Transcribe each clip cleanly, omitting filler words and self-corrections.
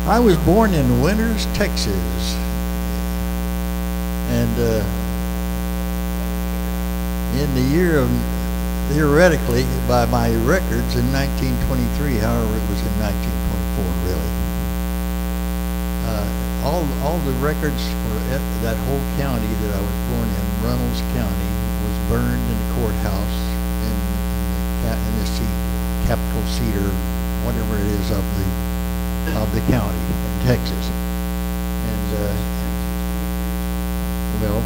I was born in Winters, Texas, and in the year of, theoretically, by my records, in 1923. However, it was in 1924, really. All the records for that whole county that I was born in, Runnels County, was burned in the courthouse in the seat, capital seat, or whatever it is of the county in Texas. And well,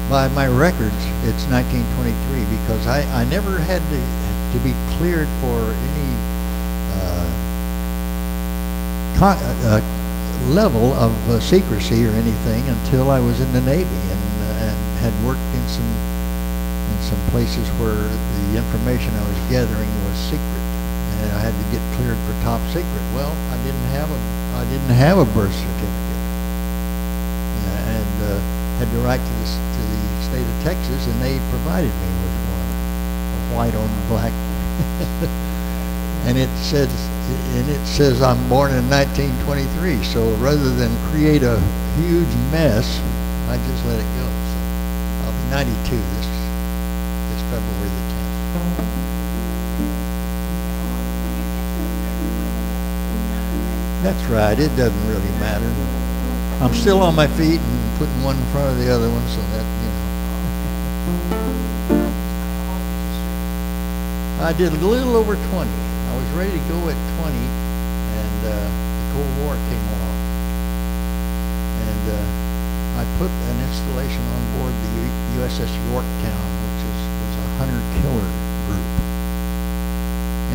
by my records, it's 1923, because I never had to be cleared for any level of secrecy or anything until I was in the Navy, and had worked in some places where the information I was gathering was secret, and I had to get cleared for top secret. Well, I didn't have a birth certificate, and had to write to the state of Texas, and they provided me with one, a white on black, and it says I'm born in 1923. So rather than create a huge mess, I just let it go. So I'll be 92 this February the 10th. That's right. It doesn't really matter. I'm still on my feet and putting one in front of the other one, so that, you know. I did a little over 20. I was ready to go at 20, and the Cold War came along. And I put an installation on board the USS Yorktown, which was a hunter-killer group.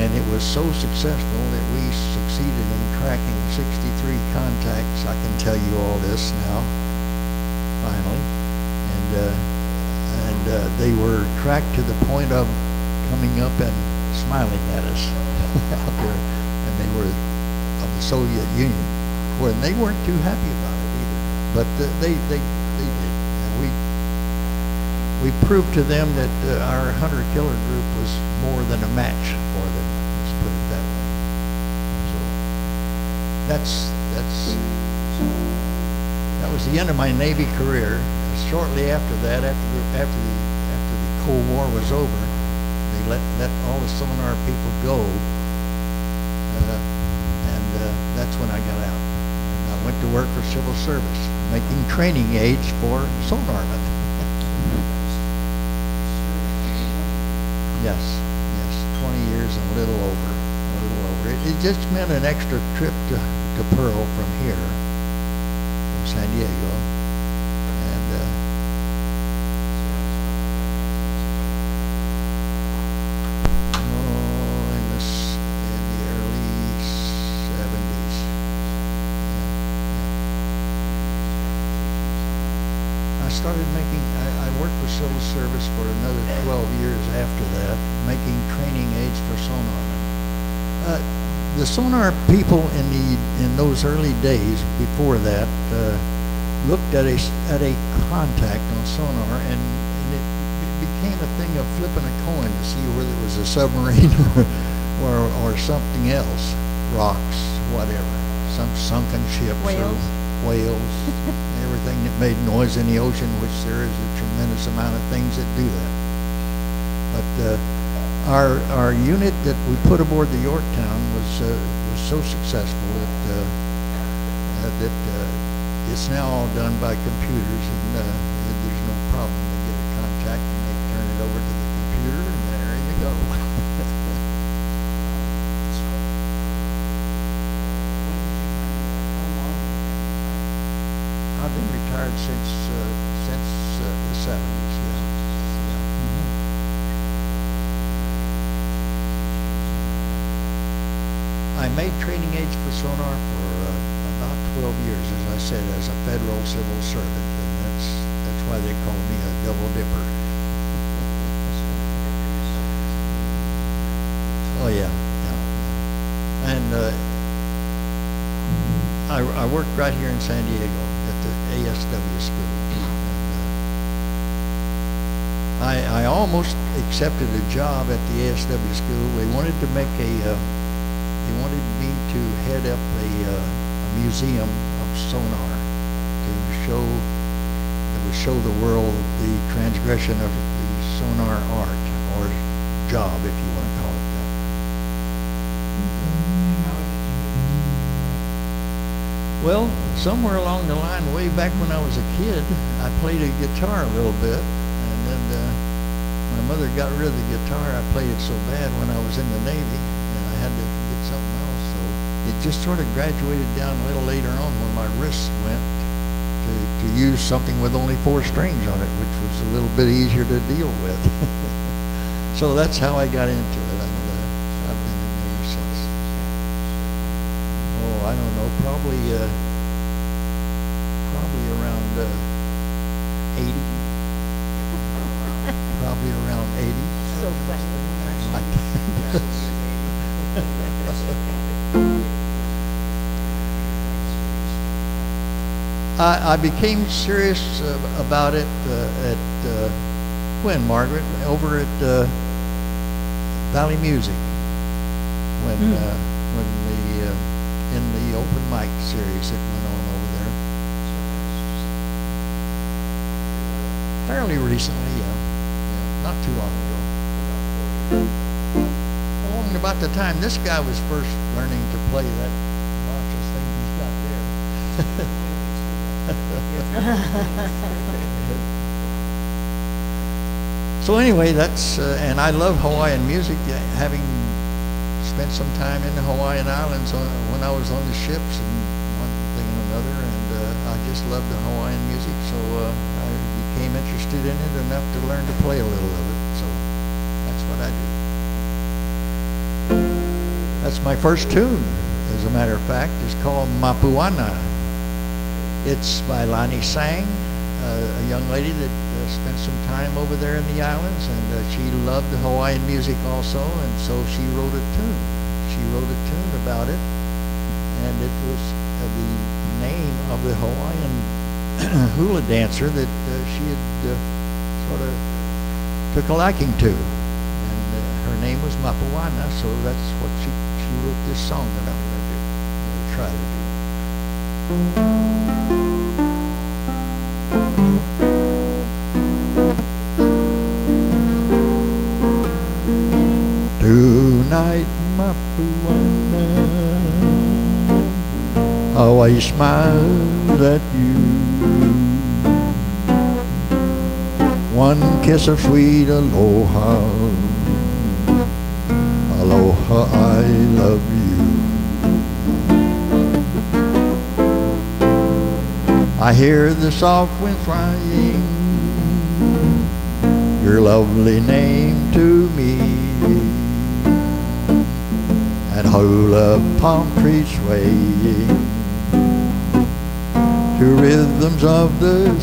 And it was so successful that we succeeded in tracking 63 contacts. I can tell you all this now, finally. And they were tracked to the point of coming up and smiling at us out there. And they were of the Soviet Union, where they weren't too happy about it either. But they did. And we proved to them that our hunter-killer group was more than a match for them. Let's put it that way. So that was the end of my Navy career. Shortly after that, after the Cold War was over, they let all the sonar people go, and that's when I got out. And I went to work for civil service, making training aids for sonarmen. Yes, 20 years and a little over. It just meant an extra trip to Pearl from here, from San Diego, and in the early 70s. I started making. I worked for civil service for another 12 years after that, making training aids for sonarmen. The sonar people in those early days before that looked at a contact on sonar, and it became a thing of flipping a coin to see whether it was a submarine or something else, rocks, whatever, some sunken ships, or whales, everything that made noise in the ocean, which there is a tremendous amount of things that do that. But our unit that we put aboard the Yorktown was so successful that it's now all done by computers, and there's no problem. They get a contact and they turn it over to the computer, and there you go. I've been retired since the 70s. I made training aids for sonar for about 12 years, as I said, as a federal civil servant, and that's why they call me a double dipper. Oh yeah. And I worked right here in San Diego at the ASW school. And, I almost accepted a job at the ASW school. They wanted to make they wanted me to head up a museum of sonar to show, it would show the world the transgression of the sonar art, or job, if you want to call it that. Well, somewhere along the line, way back when I was a kid, I played a guitar a little bit, and then my mother got rid of the guitar. I played it so bad when I was in the Navy, and I had to get something else. So it just sort of graduated down a little later on when my wrist went to use something with only 4 strings on it, which was a little bit easier to deal with. So that's how I got into it. I've been in there ever since. Oh, I don't know, probably around 80. Probably around 80. So funny. I became serious about it at when, Margaret? Over at Valley Music, when the in the open mic series that went on over there. Fairly recently, yeah, not too long ago. Along about the time this guy was first learning to play that monstrous thing he's got there. So anyway, that's and I love Hawaiian music, having spent some time in the Hawaiian Islands when I was on the ships and one thing and another, and I just loved the Hawaiian music, so I became interested in it enough to learn to play a little of it. So that's what I do. That's my first tune, as a matter of fact. It's called Mapuana. It's by Lani Sang, a young lady that spent some time over there in the islands, and she loved the Hawaiian music also, and so she wrote a tune. She wrote a tune about it, and it was the name of the Hawaiian hula dancer that she had sort of took a liking to, and her name was Mapuana, so that's what she wrote this song that I'm going to try to do. Tonight, Mapuana, how I smile at you. One kiss of sweet aloha, aloha, I love you. I hear the soft wind crying your lovely name to me, and hula palm trees swaying to rhythms of the